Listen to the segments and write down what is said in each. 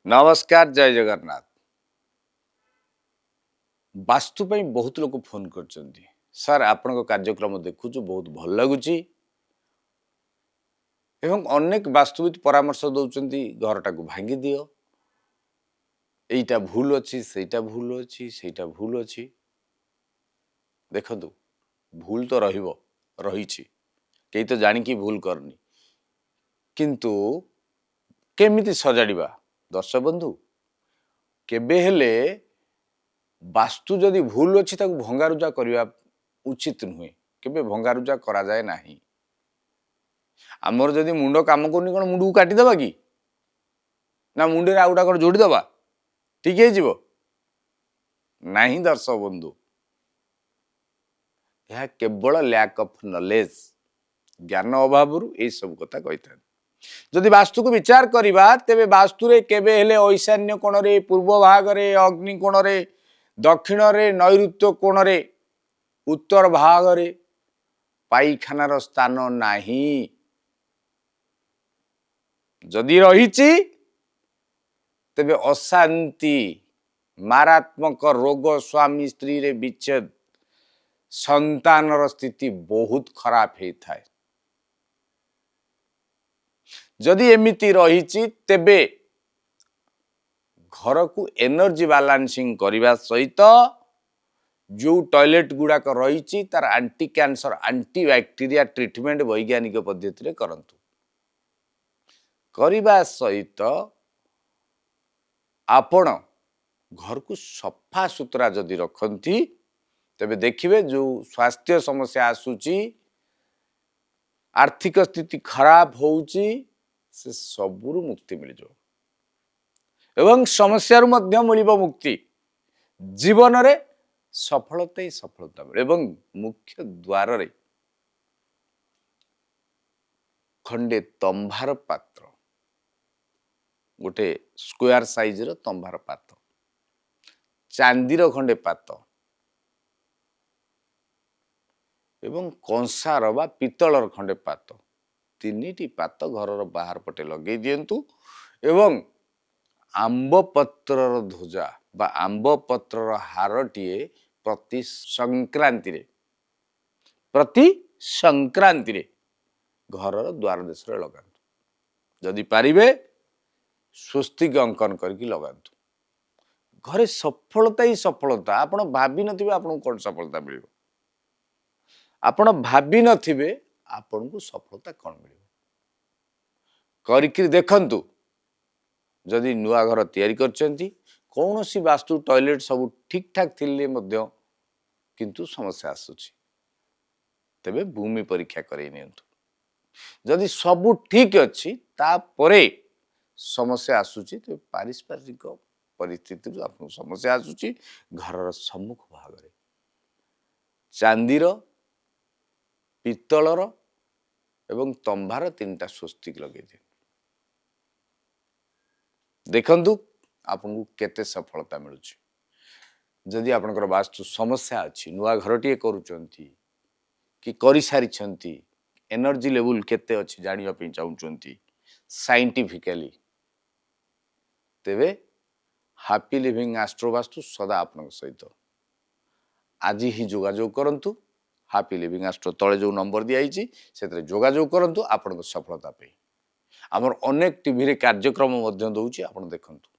नमस्कार जय जगन्नाथ। वास्तु ପାଇଁ बहुत लोग फोन करचंती सर आपण कार्यक्रम देखुचु बहुत भल लगुची एवं अनेक वास्तुविद परामर्श दौरान घरटा को भांगी दियो एटा भूल अच्छी सेटा भूल अच्छी सेटा भूल अच्छी देखंतु भूल तो रहिबो रहिछि केई तो जानिकी भूल करनी किंतु केमिति सजाड़िबा दर्शक बंधु केबे हेले वास्तु जदि भूल अच्छी ताकू भंगारुजा करवा उचित नुहे केबे भंगारुजा करा जाए नाही आमर जदि मुंड काम करनी कौन मुंड को काटिदेबा कि ना मुंडे आउटा कर जोड़ीदबा ठीक है जीवो नहीं दर्शक बंधु यह केवल लैक ऑफ नॉलेज ज्ञान अभाव ये सब कथा कही था जदि वास्तु को विचार करवा तेबे वास्तु रे केबे हेले ईशान्य कोण रे पूर्व भाग रे अग्नि कोण रे दक्षिण रे नैऋत्य कोण रे उत्तर भाग रे पाईखानार स्थान नाही जदि रहिछि तेबे अशांति मारात्मक रोग स्वामी स्त्री रे विच्छेद संतानर स्थिति बहुत खराब होता है जदि एमिति रहिछि तेबे घर को एनर्जी बैलेंसिंग करने सहित जो टॉयलेट गुड़ाक रही तार anti cancer anti bacteria treatment वैज्ञानिक पद्धति रे करंतु करने सहित आपण घर को सफा सुतरा जदि रखती तेबे देखिए जो स्वास्थ्य समस्या आसूची आर्थिक स्थिति खराब होउची से सबुरु मुक्ति मिल जाओ एवं समस्या मध्य मिलिबो मुक्ति जीवन रे सफलता ही सफलता मिले एवं मुख्य द्वार रे खंडे तंभार पात्र गोटे स्क्वायर साइज रो तंभार पात्र चांदीर खंडे पात्र एवं कंसार बा पितलर खंडे पात्र तीनिटी पात घर बाहर पटे लगे दिंतु एवं आंब पत्रर ध्वजा बा आंब पत्रर हारटीए प्रति संक्रांति रे घर द्वार देश लगातु जदि पारिबे स्वस्तिक अंकन करके लगातु घरे सफलता ही सफलता आपण भाभी नथिबे आपण कोन सफलता मिलिबो आपण भाभी नथिबे आपण को सफलता कौन मिल करिक देखंतु जदि नुआ घर तैयारी करचंती कौन सी वास्तु टॉयलेट सब ठीक ठाक थिले मध्य किंतु समस्या आसुची तेबे भूमि परीक्षा करई नियंतु जदि सब ठीक अच्छी तापरे समस्या आसुची तो पारिस्परिक परिस्थिति आपन समस्या आसुची घर सम्मुख भाग रे चांदीर पितलर एवं तंभार तीनटा स्वस्तिक लगे देखंतु आपको केते सफलता मिलुची जदि आपनकर वास्तु समस्या अच्छी नुआ घरटीए करूचंती कि करि सारिछंती एनर्जी लेवल केते अच्छी जानिया पे चाहउचंती साइंटिफिकली तेबे हैप्पी लिविंग एस्ट्रो वास्तु सदा आपन सहित आज ही जोगाजोग करंतु हैप्पी लिविंग एस्ट्रो तले जो नंबर दिया से जोगाजोग करंतु आपन सफलता पे आमर अनेक टीवी रे कार्यक्रम मध्य दउची आपन देखंतु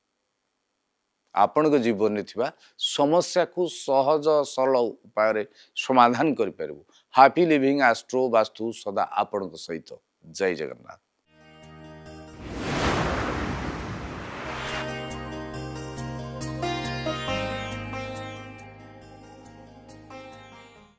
आपन जीवन में थिबा समस्या को सहज सरल उपाय रे समाधान करि परबो हैप्पी लिविंग एस्ट्रो वास्तु सदा आपन सहित जय जगन्नाथ।